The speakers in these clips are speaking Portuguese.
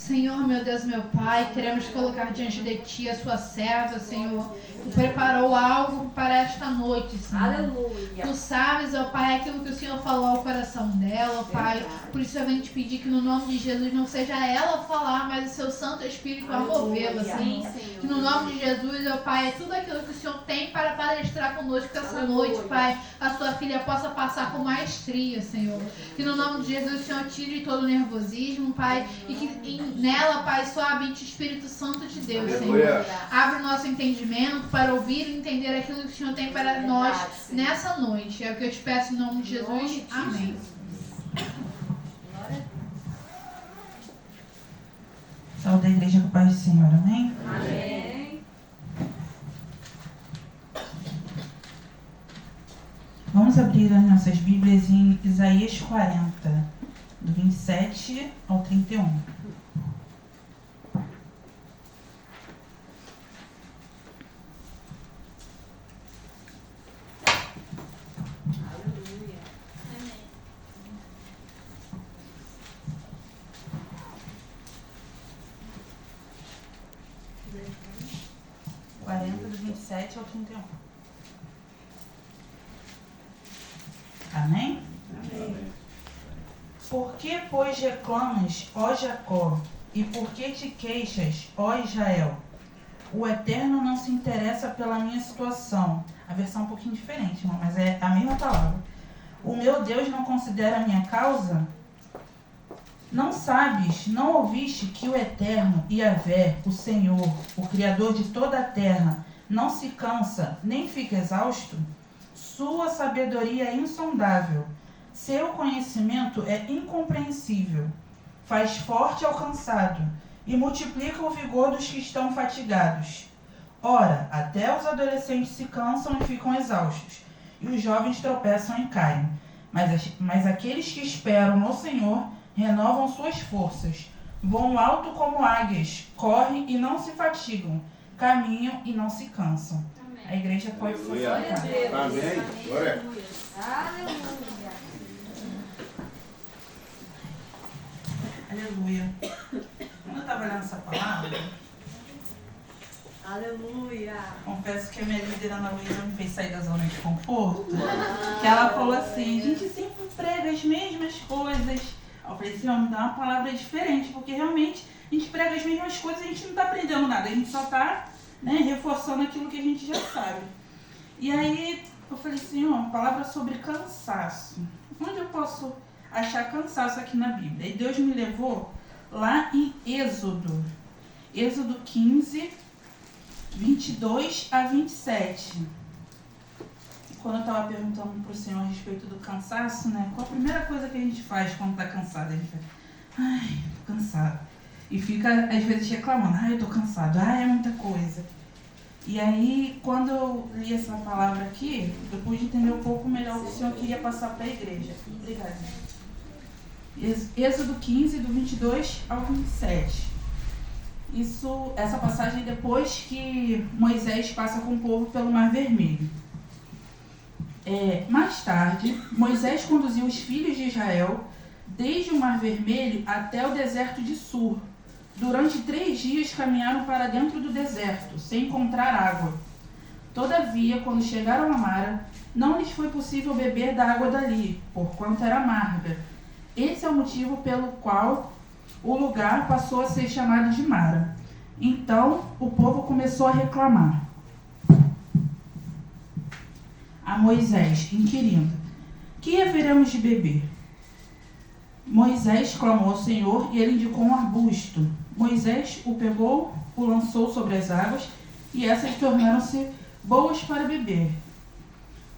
Senhor, meu Deus, meu Pai, queremos colocar diante de Ti a sua serva, Senhor, que preparou algo para esta noite, Senhor. Aleluia. Tu sabes, ó Pai, aquilo que o Senhor falou ao coração dela, ó Pai. Verdade. Por isso eu venho te pedir que no nome de Jesus não seja ela a falar, mas o seu Santo Espírito a movê-la, Senhor. Sim, Senhor. Que no nome de Jesus, ó Pai, é tudo aquilo que o Senhor tem para palestrar conosco essa noite, Pai. A sua filha possa passar com maestria, Senhor. Que no nome de Jesus o Senhor tire todo o nervosismo, Pai. E que nela, Pai, só habite o Espírito Santo de Deus, Senhor. Abre o nosso entendimento para ouvir e entender aquilo que o Senhor tem para nós nessa noite. É o que eu te peço em nome de Jesus. Amém. Saúde a igreja com a paz do Senhor, amém? Amém. Vamos abrir as nossas Bíblias em Isaías 40, do 27 ao 31. Aleluia. Amém. 40, do 27 ao 31. Amém? Amém. Por que, pois, reclamas, ó Jacó, e por que te queixas, ó Israel? O Eterno não se interessa pela minha situação. A versão é um pouquinho diferente, irmão, mas é a mesma palavra. O meu Deus não considera a minha causa? Não sabes, não ouviste que o Eterno, Yahvé, o Senhor, o Criador de toda a terra, não se cansa, nem fica exausto? Sua sabedoria é insondável, seu conhecimento é incompreensível. Faz forte ao cansado e multiplica o vigor dos que estão fatigados. Ora, até os adolescentes se cansam e ficam exaustos, e os jovens tropeçam e caem. Mas aqueles que esperam no Senhor renovam suas forças, voam alto como águias, correm e não se fatigam, caminham e não se cansam. Amém. A igreja pode se Glória a sentar. Deus. Amém. Glória. Aleluia. Aleluia. Quando eu estava lendo essa palavra, Aleluia. confesso que a minha líder Ana Luísa me fez sair da zona de conforto. Que ela falou assim, a gente sempre prega as mesmas coisas. Eu falei assim, me dá uma palavra diferente, porque realmente a gente prega as mesmas coisas, a gente não está aprendendo nada, a gente só está reforçando aquilo que a gente já sabe. E aí eu falei assim, uma palavra sobre cansaço. Onde eu posso achar cansaço aqui na Bíblia? E Deus me levou lá em Êxodo 15, 22 a 27. Quando eu estava perguntando para o Senhor a respeito do cansaço, né? Qual a primeira coisa que a gente faz quando está cansado? A gente fala, ai, tô cansado. E fica, às vezes, reclamando, ai, eu tô cansado, ai, é muita coisa. E aí, quando eu li essa palavra aqui, eu pude entender um pouco melhor o que o Senhor queria passar para a igreja. Obrigada. Êxodo 15, do 22 ao 27. Essa passagem é depois que Moisés passa com o povo pelo Mar Vermelho. Mais tarde, Moisés conduziu os filhos de Israel desde o Mar Vermelho até o deserto de Sur. Durante 3 dias caminharam para dentro do deserto, sem encontrar água. Todavia, quando chegaram a Mara, não lhes foi possível beber da água dali, porquanto era amarga. Esse é o motivo pelo qual o lugar passou a ser chamado de Mara. Então, o povo começou a reclamar a Moisés, inquirindo, que haveremos de beber? Moisés clamou ao Senhor e ele indicou um arbusto. Moisés o pegou, o lançou sobre as águas e essas tornaram-se boas para beber.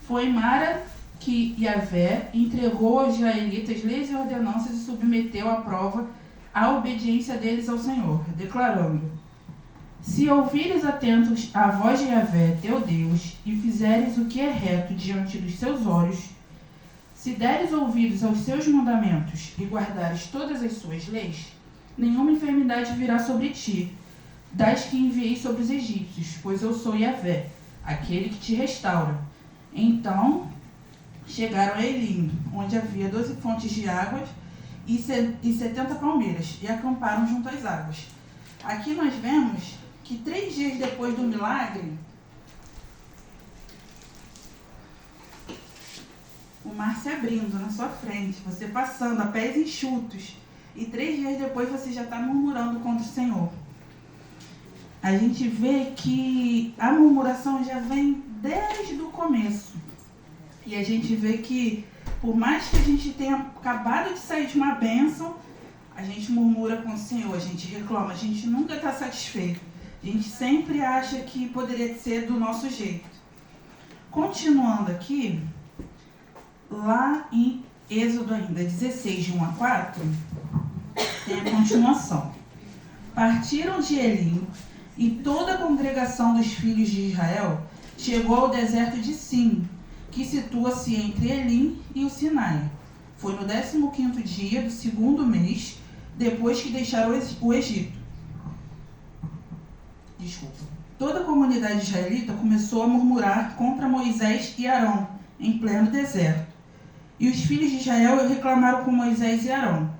Foi Mara que Yahvé entregou aos israelitas leis e ordenanças e submeteu à prova a obediência deles ao Senhor, declarando: se ouvires atentos à voz de Yahvé, teu Deus, e fizeres o que é reto diante dos seus olhos, se deres ouvidos aos seus mandamentos e guardares todas as suas leis, nenhuma enfermidade virá sobre ti, das que enviei sobre os egípcios, pois eu sou Yahvé, aquele que te restaura. Então chegaram a Elim, onde havia 12 fontes de águas, e 70 palmeiras, e acamparam junto às águas. Aqui nós vemos que 3 dias depois do milagre, o mar se abrindo na sua frente, você passando a pés enxutos, e 3 dias depois você já está murmurando contra o Senhor. A gente vê que a murmuração já vem desde o começo. E a gente vê que, por mais que a gente tenha acabado de sair de uma bênção, a gente murmura com o Senhor, a gente reclama, a gente nunca está satisfeito. A gente sempre acha que poderia ser do nosso jeito. Continuando aqui, lá em Êxodo ainda 16, de 1 a 4, tem a continuação. Partiram de Elim, e toda a congregação dos filhos de Israel chegou ao deserto de Sim, que situa-se entre Elim e o Sinai. Foi no 15º dia do 2º mês, depois que deixaram o Egito. Toda a comunidade israelita começou a murmurar contra Moisés e Arão, em pleno deserto. E os filhos de Israel reclamaram com Moisés e Arão: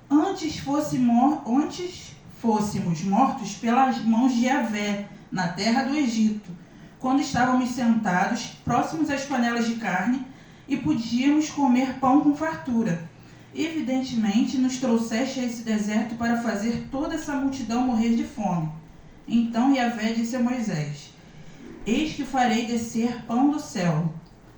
Antes fôssemos mortos pelas mãos de Yahvé, na terra do Egito, quando estávamos sentados próximos às panelas de carne e podíamos comer pão com fartura. Evidentemente, nos trouxeste a esse deserto para fazer toda essa multidão morrer de fome. Então Yahvé disse a Moisés: Eis que farei descer pão do céu.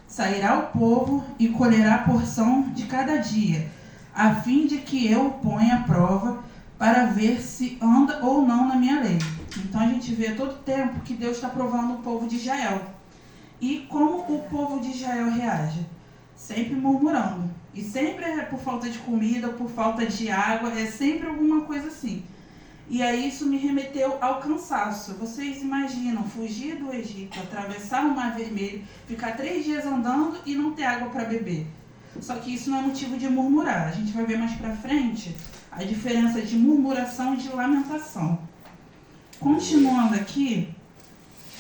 Sairá o povo e colherá a porção de cada dia, a fim de que eu o ponha à prova para ver se anda ou não na minha lei. Então a gente vê todo tempo que Deus está provando o povo de Israel. E como o povo de Israel reage? Sempre murmurando. E sempre é por falta de comida, por falta de água, é sempre alguma coisa assim. E aí isso me remeteu ao cansaço. Vocês imaginam fugir do Egito, atravessar o Mar Vermelho, ficar 3 dias andando e não ter água para beber. Só que isso não é motivo de murmurar. A gente vai ver mais para frente a diferença de murmuração e de lamentação. Continuando aqui,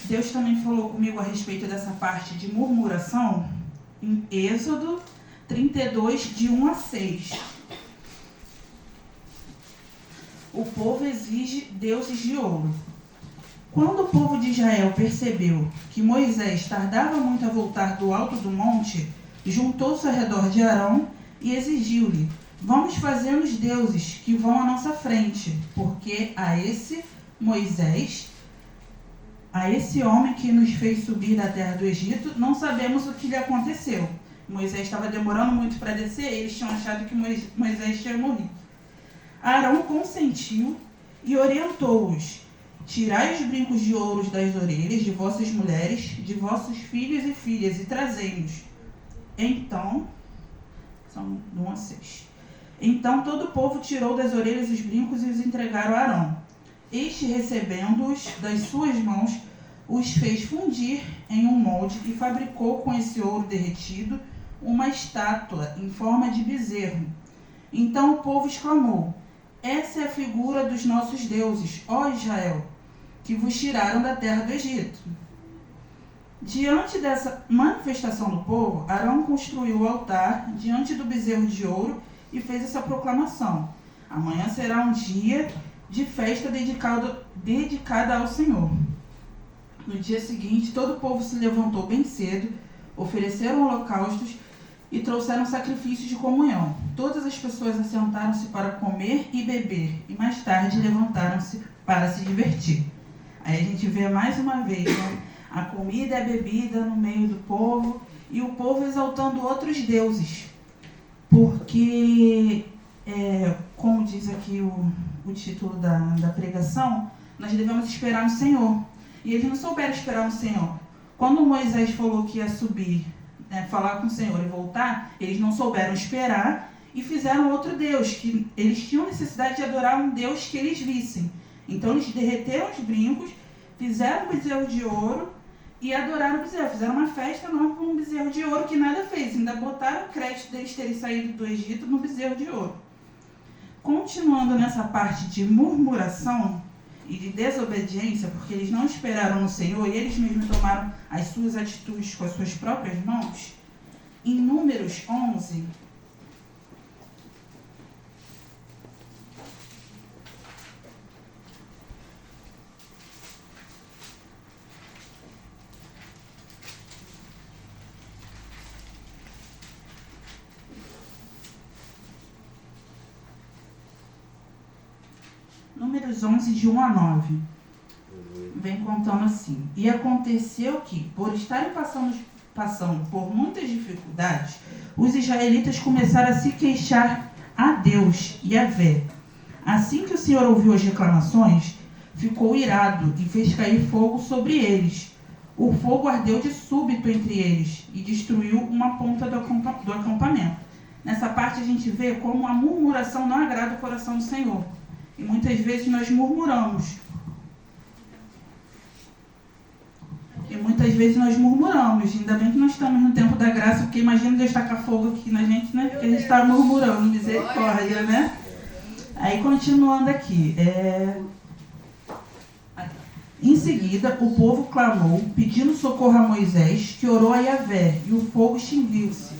Deus também falou comigo a respeito dessa parte de murmuração em Êxodo 32, de 1 a 6. O povo exige deuses de ouro. Quando o povo de Israel percebeu que Moisés tardava muito a voltar do alto do monte, juntou-se ao redor de Arão e exigiu-lhe: Vamos fazer-nos deuses que vão à nossa frente, porque a esse Moisés, a esse homem que nos fez subir da terra do Egito, não sabemos o que lhe aconteceu. Moisés estava demorando muito para descer, eles tinham achado que Moisés tinha morrido. Arão consentiu e orientou-os: Tirai os brincos de ouro das orelhas de vossas mulheres, de vossos filhos e filhas, e trazei-nos. Então, são 1 a 6. Então todo o povo tirou das orelhas os brincos e os entregaram a Arão. Este, recebendo-os das suas mãos, os fez fundir em um molde e fabricou com esse ouro derretido uma estátua em forma de bezerro. Então o povo exclamou: Essa é a figura dos nossos deuses, ó Israel, que vos tiraram da terra do Egito. Diante dessa manifestação do povo, Arão construiu o altar diante do bezerro de ouro e fez essa proclamação: Amanhã será um dia de festa dedicada ao Senhor. No dia seguinte, todo o povo se levantou bem cedo, ofereceram holocaustos e trouxeram sacrifícios de comunhão. Todas as pessoas assentaram-se para comer e beber, e mais tarde levantaram-se para se divertir. Aí a gente vê mais uma vez, né, a comida e a bebida no meio do povo, e o povo exaltando outros deuses. Porque, como diz aqui o título da pregação, nós devemos esperar no Senhor. E eles não souberam esperar no Senhor. Quando Moisés falou que ia subir, falar com o Senhor e voltar, eles não souberam esperar e fizeram outro Deus, que eles tinham necessidade de adorar um Deus que eles vissem. Então eles derreteram os brincos, fizeram um bezerro de ouro e adoraram o bezerro. Fizeram uma festa nova com um bezerro de ouro que nada fez. Ainda botaram o crédito deles terem saído do Egito no bezerro de ouro. Continuando nessa parte de murmuração e de desobediência, porque eles não esperaram no Senhor e eles mesmos tomaram as suas atitudes com as suas próprias mãos, em Números 11, Números 11, de 1 a 9. Vem contando assim. E aconteceu que, por estarem passando por muitas dificuldades, os israelitas começaram a se queixar a Deus, Yahvé. Assim que o Senhor ouviu as reclamações, ficou irado e fez cair fogo sobre eles. O fogo ardeu de súbito entre eles e destruiu uma ponta do acampamento. Nessa parte a gente vê como a murmuração não agrada o coração do Senhor. E muitas vezes nós murmuramos. Ainda bem que nós estamos no tempo da graça, porque imagina Deus tacar fogo aqui na gente, né? Porque a gente está murmurando, misericórdia, né? Aí continuando aqui. Em seguida, o povo clamou, pedindo socorro a Moisés, que orou a Yahvé, e o fogo extinguiu-se.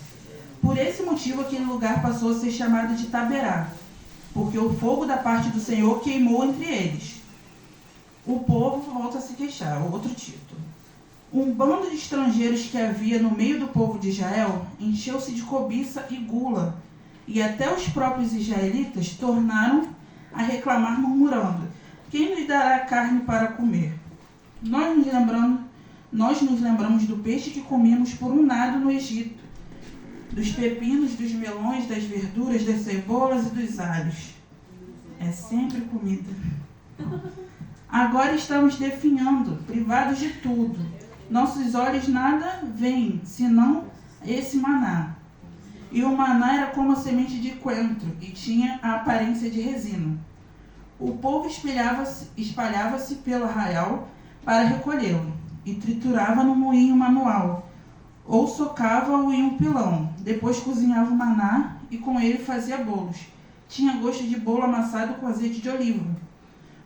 Por esse motivo, aquele lugar passou a ser chamado de Taberá, porque o fogo da parte do Senhor queimou entre eles. O povo volta a se queixar, outro título. Um bando de estrangeiros que havia no meio do povo de Israel encheu-se de cobiça e gula, e até os próprios israelitas tornaram a reclamar murmurando: quem nos dará carne para comer? Nós nos lembramos do peixe que comíamos por um nado no Egito, dos pepinos, dos melões, das verduras, das cebolas e dos alhos. É sempre comida. Agora estamos definhando, privados de tudo. Nossos olhos nada veem, senão esse maná. E o maná era como a semente de coentro e tinha a aparência de resina. O povo espalhava-se pelo arraial para recolhê-lo, e triturava no moinho manual, ou socava-o em um pilão. Depois cozinhava o maná e com ele fazia bolos. Tinha gosto de bolo amassado com azeite de oliva.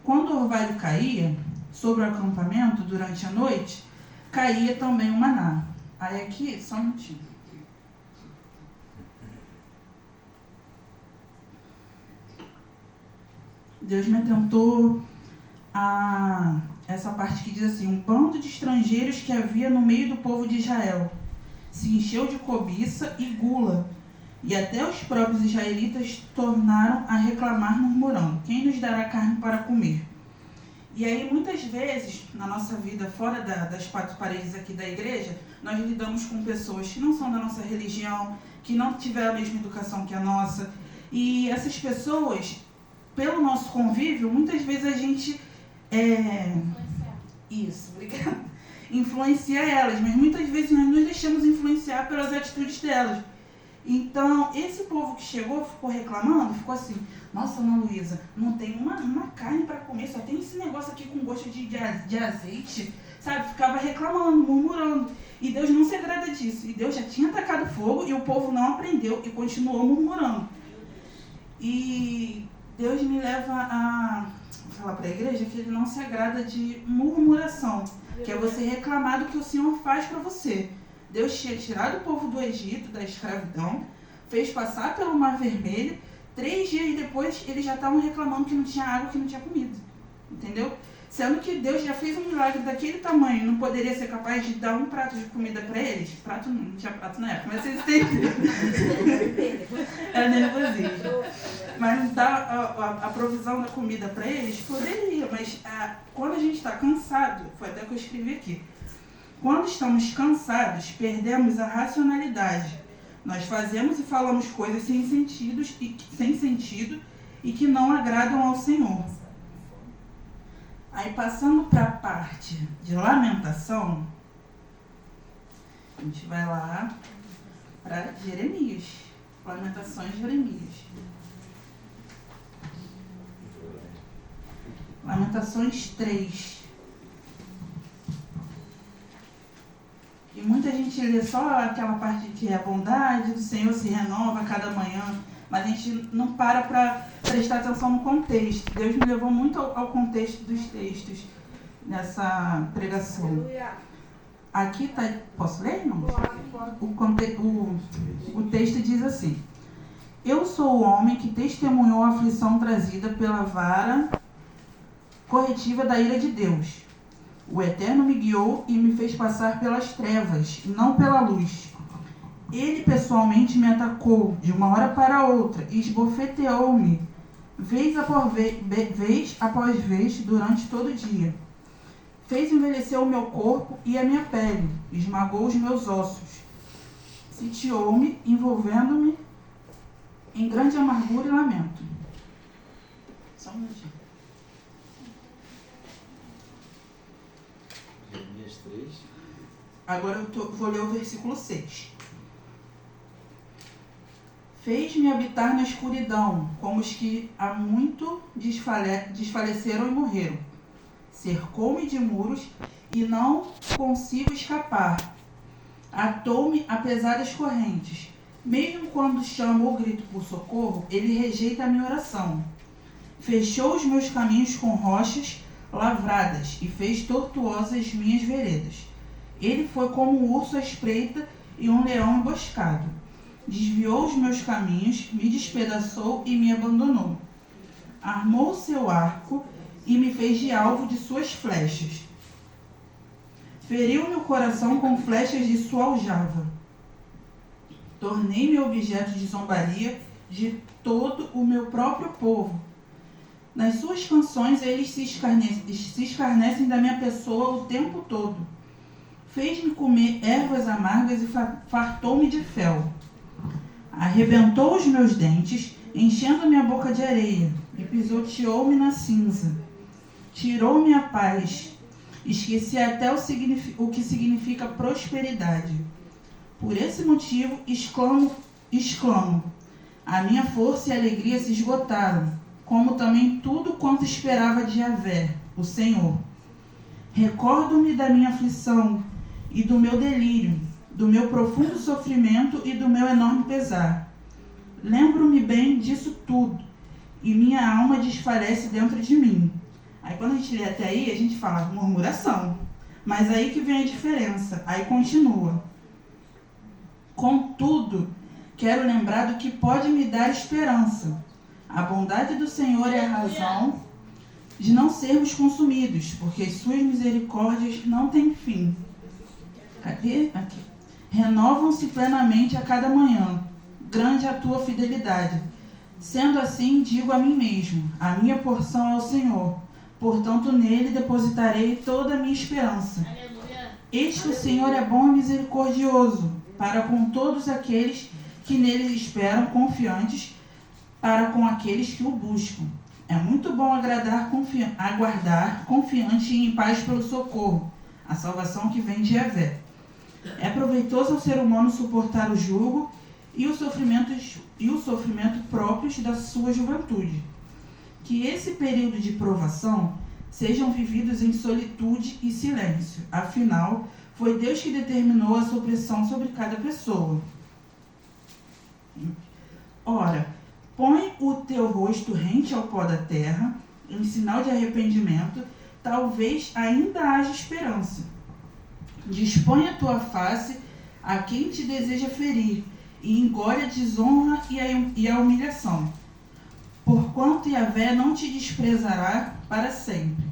Quando o orvalho caía sobre o acampamento durante a noite, caía também o maná. Aí aqui, só um minutinho. Deus me atentou a essa parte que diz assim: um bando de estrangeiros que havia no meio do povo de Israel se encheu de cobiça e gula, e até os próprios israelitas tornaram a reclamar murmurando: quem nos dará carne para comer? E aí muitas vezes na nossa vida fora das quatro paredes aqui da igreja, nós lidamos com pessoas que não são da nossa religião, que não tiveram a mesma educação que a nossa, e essas pessoas, pelo nosso convívio, muitas vezes a gente influencia elas, mas muitas vezes nós nos deixamos influenciar pelas atitudes delas. Então, esse povo que chegou, ficou reclamando, ficou assim: nossa, Ana Luísa, não tem uma carne para comer, só tem esse negócio aqui com gosto de azeite, sabe? Ficava reclamando, murmurando. E Deus não se agrada disso. E Deus já tinha atacado fogo e o povo não aprendeu e continuou murmurando. E Deus me leva a falar para a igreja que Ele não se agrada de murmuração, que é você reclamar do que o Senhor faz para você. Deus tinha tirado o povo do Egito, da escravidão, fez passar pelo Mar Vermelho. 3 dias depois, eles já estavam reclamando que não tinha água, que não tinha comida. Entendeu? Sendo que Deus já fez um milagre daquele tamanho, não poderia ser capaz de dar um prato de comida para eles? Prato não tinha prato na época, mas vocês entenderam. É nervosismo. Mas dar a provisão da comida para eles, poderia. Mas quando a gente está cansado, foi até que eu escrevi aqui, quando estamos cansados, perdemos a racionalidade. Nós fazemos e falamos coisas sem sentido e que não agradam ao Senhor. Aí, passando para a parte de lamentação, a gente vai lá para Jeremias. Lamentações de Jeremias. Lamentações 3. E muita gente lê só aquela parte que é a bondade do Senhor se renova a cada manhã, mas a gente não para prestar atenção no contexto. Deus me levou muito ao contexto dos textos nessa pregação. Aqui está... Posso ler, irmão? O texto diz assim: eu sou o homem que testemunhou a aflição trazida pela vara corretiva da ira de Deus. O Eterno me guiou e me fez passar pelas trevas, não pela luz. Ele pessoalmente me atacou de uma hora para outra e esbofeteou-me vez após vez, durante todo o dia. Fez envelhecer o meu corpo e a minha pele, esmagou os meus ossos. Sitiou-me, envolvendo-me em grande amargura e lamento. Só um minutinho. Jeremias 3. Agora vou ler o versículo 6. Fez-me habitar na escuridão, como os que há muito desfaleceram e morreram. Cercou-me de muros e não consigo escapar. Atou-me a pesadas correntes. Mesmo quando chamo ou grito por socorro, ele rejeita a minha oração. Fechou os meus caminhos com rochas lavradas e fez tortuosas minhas veredas. Ele foi como um urso à espreita e um leão emboscado. Desviou os meus caminhos, me despedaçou e me abandonou. Armou seu arco e me fez de alvo de suas flechas. Feriu meu coração com flechas de sua aljava. Tornei-me objeto de zombaria de todo o meu próprio povo. Nas suas canções eles se escarnecem da minha pessoa o tempo todo. Fez-me comer ervas amargas e fartou-me de fel. Arrebentou os meus dentes, enchendo minha boca de areia, e pisoteou-me na cinza. Tirou-me a paz, esqueci até o que significa prosperidade. Por esse motivo, exclamo. A minha força e alegria se esgotaram, como também tudo quanto esperava de Yahvé, o Senhor. Recordo-me da minha aflição e do meu delírio, do meu profundo sofrimento e do meu enorme pesar. Lembro-me bem disso tudo, e minha alma desfalece dentro de mim. Aí quando a gente lê até aí, a gente fala murmuração. Mas aí que vem a diferença. Aí continua. Contudo, quero lembrar do que pode me dar esperança. A bondade do Senhor é a razão de não sermos consumidos, porque as suas misericórdias não têm fim. Cadê? Aqui. Renovam-se plenamente a cada manhã. Grande a tua fidelidade. Sendo assim, digo a mim mesmo, a minha porção é o Senhor. Portanto, nele depositarei toda a minha esperança. Aleluia. Eis que o Senhor é bom e misericordioso, para com todos aqueles que nele esperam, confiantes, para com aqueles que o buscam. É muito bom aguardar confiante e em paz pelo socorro, a salvação que vem de Yahvé. É proveitoso ao ser humano suportar o jugo e o sofrimento próprios da sua juventude. Que esse período de provação sejam vividos em solitude e silêncio. Afinal, foi Deus que determinou a sua opressão sobre cada pessoa. Ora, põe o teu rosto rente ao pó da terra, em sinal de arrependimento, talvez ainda haja esperança. Dispõe a tua face a quem te deseja ferir, e engole a desonra e a humilhação. Porquanto Yahvé não te desprezará para sempre.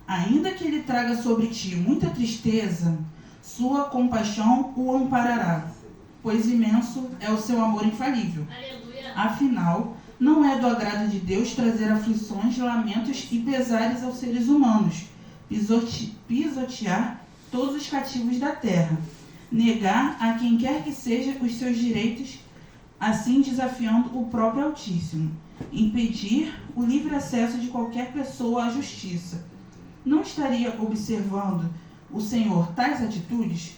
Ainda que ele traga sobre ti muita tristeza, sua compaixão o amparará, pois imenso é o seu amor infalível. Aleluia. Afinal, não é do agrado de Deus trazer aflições, lamentos e pesares aos seres humanos, pisotear todos os cativos da terra, negar a quem quer que seja os seus direitos, assim desafiando o próprio Altíssimo, impedir o livre acesso de qualquer pessoa à justiça. Não estaria observando o Senhor tais atitudes?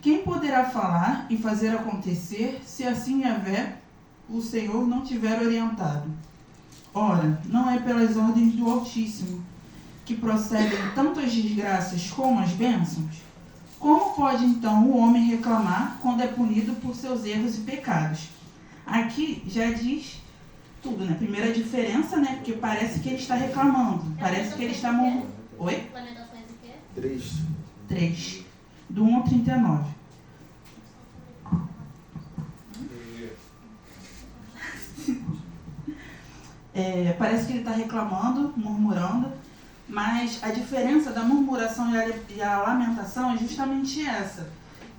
Quem poderá falar e fazer acontecer se assim Yahvé, o Senhor, não tiver orientado? Ora, não é pelas ordens do Altíssimo que procedem tanto as desgraças como as bênçãos? Como pode então o homem reclamar quando é punido por seus erros e pecados? Aqui já diz tudo, né? Primeira diferença, né? Porque parece que ele está reclamando. Parece que ele está... Oi? Lamentações o quê? 3. Do 1 ao 39. Parece que ele está reclamando, murmurando, mas a diferença da murmuração e a lamentação é justamente essa,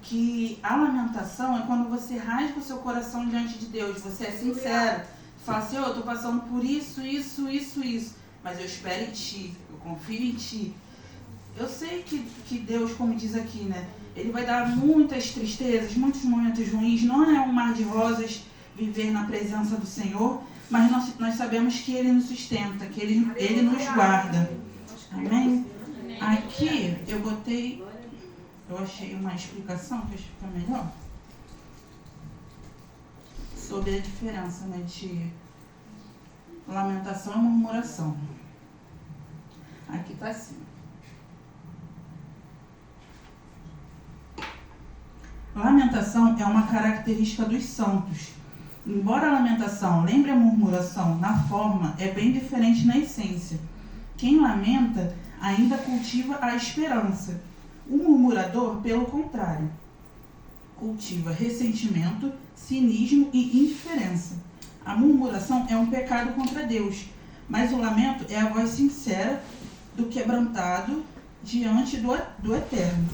que a lamentação é quando você rasga o seu coração diante de Deus, você é sincero, Fala assim, eu estou passando por isso, mas eu espero em Ti, eu confio em Ti. Eu sei que Deus, como diz aqui, né? Ele vai dar muitas tristezas, muitos momentos ruins. Não é um mar de rosas viver na presença do Senhor, mas nós sabemos que Ele nos sustenta, que Ele nos guarda. Amém? Aqui eu achei uma explicação que acho que fica melhor, sobre a diferença, né, de lamentação e murmuração. Aqui está assim. Lamentação é uma característica dos santos. Embora a lamentação lembre a murmuração na forma, é bem diferente na essência. Quem lamenta ainda cultiva a esperança. O murmurador, pelo contrário, cultiva ressentimento, cinismo e indiferença. A murmuração é um pecado contra Deus, mas o lamento é a voz sincera do quebrantado diante do Eterno.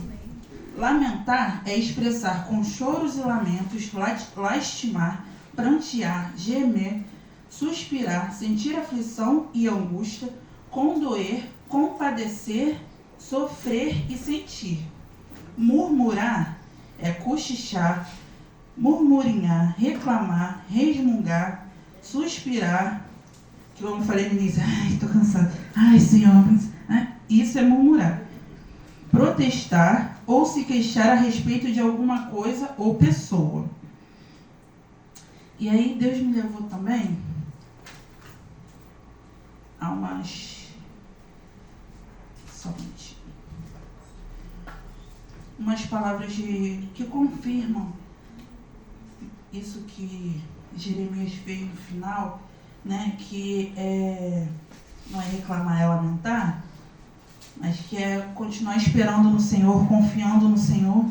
Lamentar é expressar com choros e lamentos, lastimar, prantear, gemer, suspirar, sentir aflição e angústia, condoer, compadecer, sofrer e sentir. Murmurar é cochichar, murmurinhar, reclamar, resmungar, suspirar, que eu falei no início, ai, estou cansada, ai, Senhor, isso é murmurar. Protestar ou se queixar a respeito de alguma coisa ou pessoa. E aí Deus me levou também a umas palavras que confirmam isso que Jeremias fez no final, né? Que não é reclamar, é lamentar, mas que é continuar esperando no Senhor, confiando no Senhor.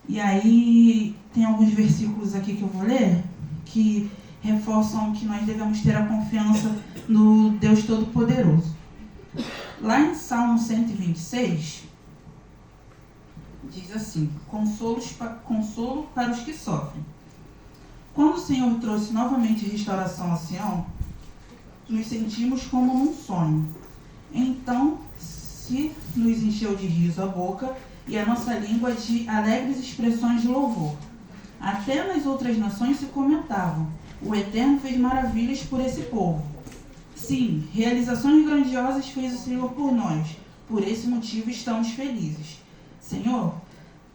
E aí tem alguns versículos aqui que eu vou ler que reforçam que nós devemos ter a confiança no Deus Todo-Poderoso. Lá em Salmo 126, diz assim: consolo para os que sofrem. Quando o Senhor trouxe novamente restauração a Sião, nos sentimos como num sonho. Então se nos encheu de riso a boca e a nossa língua de alegres expressões de louvor. Até nas outras nações se comentavam: o Eterno fez maravilhas por esse povo. Sim, realizações grandiosas fez o Senhor por nós. Por esse motivo estamos felizes. Senhor,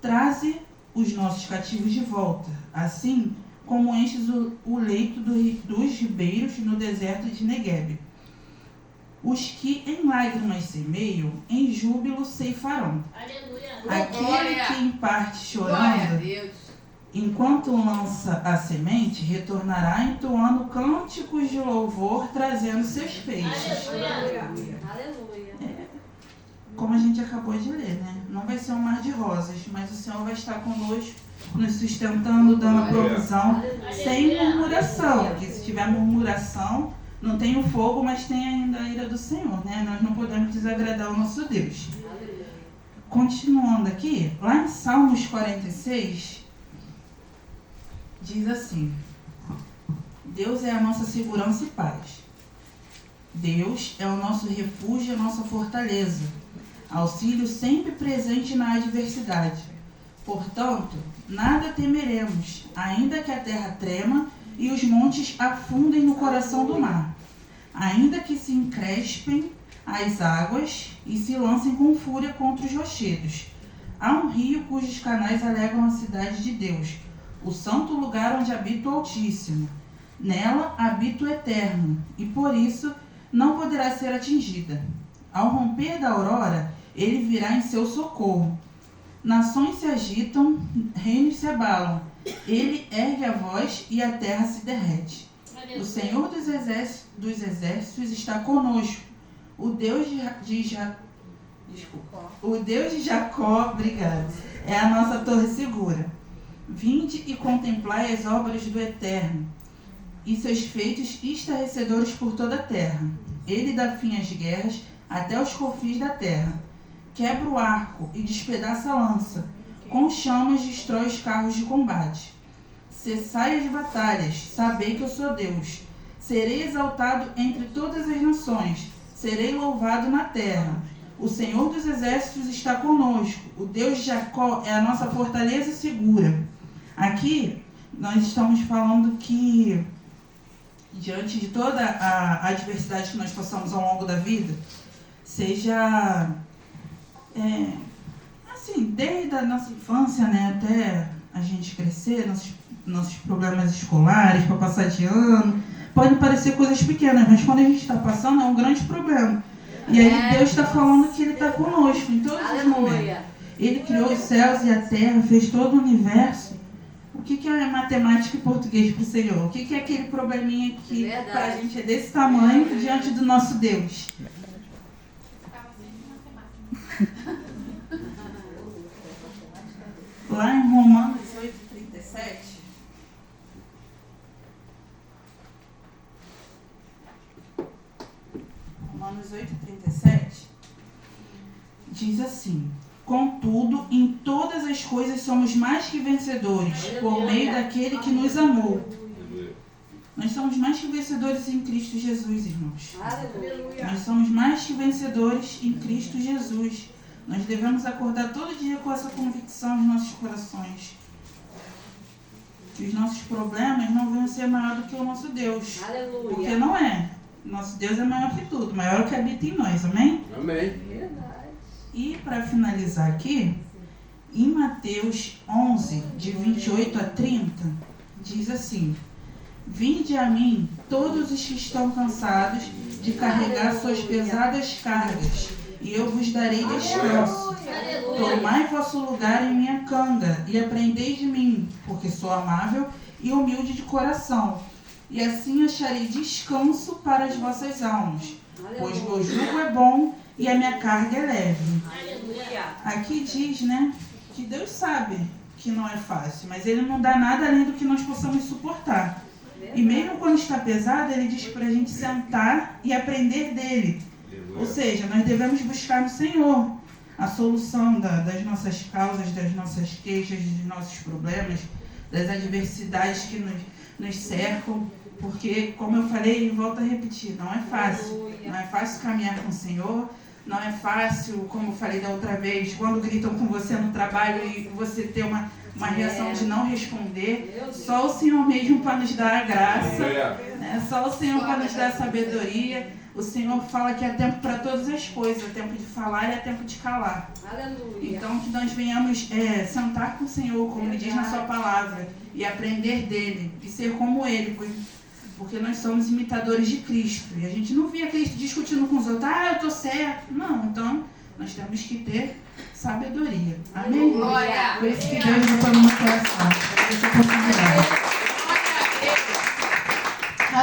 traze os nossos cativos de volta, assim como enches o leito dos ribeiros no deserto de Neguebe. Os que em lágrimas semeiam, em júbilo ceifarão. Aleluia. Aquele que em parte chorando, enquanto lança a semente, retornará entoando cânticos de louvor, trazendo seus feixes. Aleluia. Como a gente acabou de ler, né? Não vai ser um mar de rosas, mas o Senhor vai estar conosco, nos sustentando, dando a provisão, sem murmuração. Porque se tiver murmuração, não tem o fogo, mas tem ainda a ira do Senhor, né? Nós não podemos desagradar o nosso Deus. Continuando aqui, lá em Salmos 46, diz assim: Deus é a nossa segurança e paz. Deus é o nosso refúgio e a nossa fortaleza, auxílio sempre presente na adversidade. Portanto, nada temeremos, ainda que a terra trema e os montes afundem no coração do mar, ainda que se encrespem as águas e se lancem com fúria contra os rochedos. Há um rio cujos canais alegam a cidade de Deus, o santo lugar onde habita o Altíssimo. Nela habita o Eterno, e por isso não poderá ser atingida. Ao romper da aurora, ele virá em seu socorro. Nações se agitam, reinos se abalam. Ele ergue a voz e a terra se derrete. O Senhor dos exércitos está conosco. O Deus de Jacó, obrigado, é a nossa torre segura. Vinde e contemplai as obras do Eterno e seus feitos estarrecedores por toda a terra. Ele dá fim às guerras até os confins da terra. Quebra o arco e despedaça a lança. Com chamas destrói os carros de combate. Cessai as batalhas, sabei que eu sou Deus. Serei exaltado entre todas as nações, serei louvado na terra. O Senhor dos exércitos está conosco, o Deus de Jacó é a nossa fortaleza segura. Aqui nós estamos falando que, diante de toda a adversidade que nós passamos ao longo da vida, seja assim, desde a nossa infância, né, até a gente crescer, nossos problemas escolares, para passar de ano, podem parecer coisas pequenas, mas quando a gente está passando é um grande problema. E aí Deus está falando que Ele está conosco em todos os momentos. Ele criou os céus e a terra, fez todo o universo. O que é matemática e português para o Senhor? O que é aquele probleminha que para a gente é desse tamanho diante do nosso Deus? Lá em Romanos 8:37, Romanos 8:37 diz assim: contudo, em todas as coisas somos mais que vencedores, por meio daquele que nos amou. Nós somos mais que vencedores em Cristo Jesus, irmãos. Nós somos mais que vencedores em Cristo Jesus. Nós devemos acordar todo dia com essa convicção nos nossos corações. Que os nossos problemas não vão ser maior do que o nosso Deus. Aleluia. Porque não é. Nosso Deus é maior que tudo, maior que habita em nós, amém? Amém. Verdade. E para finalizar aqui, em Mateus 11, de 28 a 30, diz assim: vinde a mim todos os que estão cansados de carregar suas pesadas cargas, e eu vos darei descanso. Tomai vosso lugar em minha canga e aprendei de mim, porque sou amável e humilde de coração, e assim acharei descanso para as vossas almas, pois meu jugo é bom e a minha carga é leve. Aqui diz, né, que Deus sabe que não é fácil, mas Ele não dá nada além do que nós possamos suportar. E mesmo quando está pesado, Ele diz para a gente sentar e aprender dele. Ou seja, nós devemos buscar no Senhor a solução das nossas causas, das nossas queixas, dos nossos problemas, das adversidades que nos cercam. Porque, como eu falei e volto a repetir, não é fácil. Não é fácil caminhar com o Senhor. Não é fácil, como eu falei da outra vez, quando gritam com você no trabalho e você ter uma reação de não responder. Só o Senhor mesmo para nos dar a graça. Né? Só o Senhor para nos dar a sabedoria. O Senhor fala que há tempo para todas as coisas. Há tempo de falar e há tempo de calar. Aleluia. Então, que nós venhamos sentar com o Senhor, como Ele diz na sua palavra, e aprender dEle, e ser como Ele, porque nós somos imitadores de Cristo. E a gente não via Cristo discutindo com os outros, eu estou certo. Não, então nós temos que ter sabedoria. Amém? Glória. Por isso que Deus botou no meu coração. Essa oportunidade.